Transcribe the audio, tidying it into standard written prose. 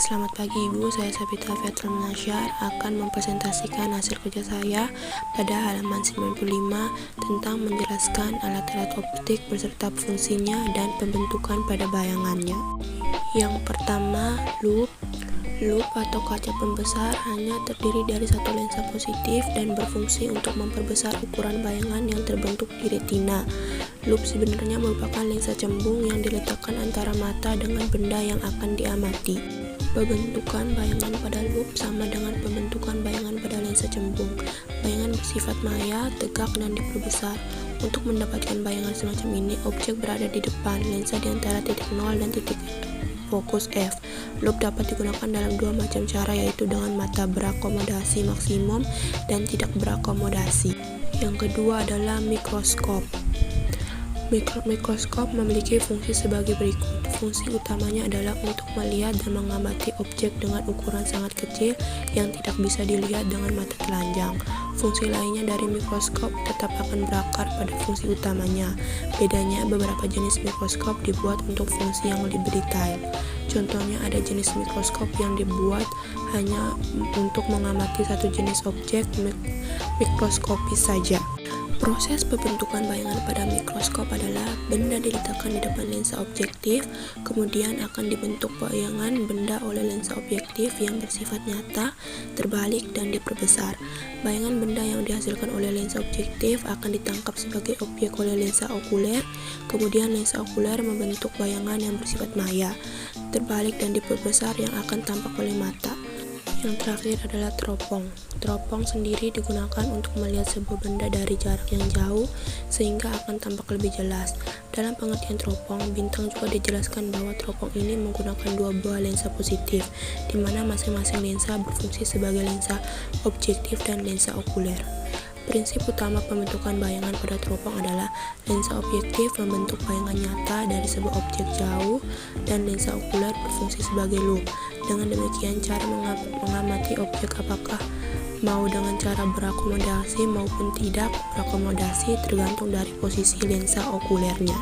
Selamat pagi Ibu, saya Sabita Fiatul Nasyar akan mempresentasikan hasil kerja saya pada halaman 95 tentang menjelaskan alat-alat optik beserta fungsinya dan pembentukan pada bayangannya. Yang pertama, loop. Loop atau kaca pembesar hanya terdiri dari satu lensa positif dan berfungsi untuk memperbesar ukuran bayangan yang terbentuk di retina. Loop sebenarnya merupakan lensa cembung yang diletakkan antara mata dengan benda yang akan diamati. Pembentukan bayangan pada loop sama dengan pembentukan bayangan pada lensa cembung. Bayangan bersifat maya, tegak, dan diperbesar. Untuk mendapatkan bayangan semacam ini, objek berada di depan, lensa di antara titik 0 dan titik fokus F. Loop dapat digunakan dalam dua macam cara, yaitu dengan mata berakomodasi maksimum dan tidak berakomodasi. Yang kedua adalah mikroskop. Mikroskop memiliki fungsi sebagai berikut. Fungsi utamanya adalah untuk melihat dan mengamati objek dengan ukuran sangat kecil yang tidak bisa dilihat dengan mata telanjang. Fungsi lainnya dari mikroskop tetap akan berakar pada fungsi utamanya. Bedanya, beberapa jenis mikroskop dibuat untuk fungsi yang lebih detail. Contohnya, ada jenis mikroskop yang dibuat hanya untuk mengamati satu jenis objek mikroskopis saja. Proses pembentukan bayangan pada mikroskop adalah benda diletakkan di depan lensa objektif, kemudian akan dibentuk bayangan benda oleh lensa objektif yang bersifat nyata, terbalik, dan diperbesar. Bayangan benda yang dihasilkan oleh lensa objektif akan ditangkap sebagai objek oleh lensa okuler, kemudian lensa okuler membentuk bayangan yang bersifat maya, terbalik, dan diperbesar yang akan tampak oleh mata. Yang terakhir adalah teropong. Teropong sendiri digunakan untuk melihat sebuah benda dari jarak yang jauh sehingga akan tampak lebih jelas. Dalam pengertian teropong, bintang juga dijelaskan bahwa teropong ini menggunakan dua buah lensa positif, di mana masing-masing lensa berfungsi sebagai lensa objektif dan lensa okuler. Prinsip utama pembentukan bayangan pada teropong adalah lensa objektif membentuk bayangan nyata dari sebuah objek jauh dan lensa okuler berfungsi sebagai loop. Dengan demikian, cara mengamati objek apakah mau dengan cara berakomodasi maupun tidak berakomodasi tergantung dari posisi lensa okulernya.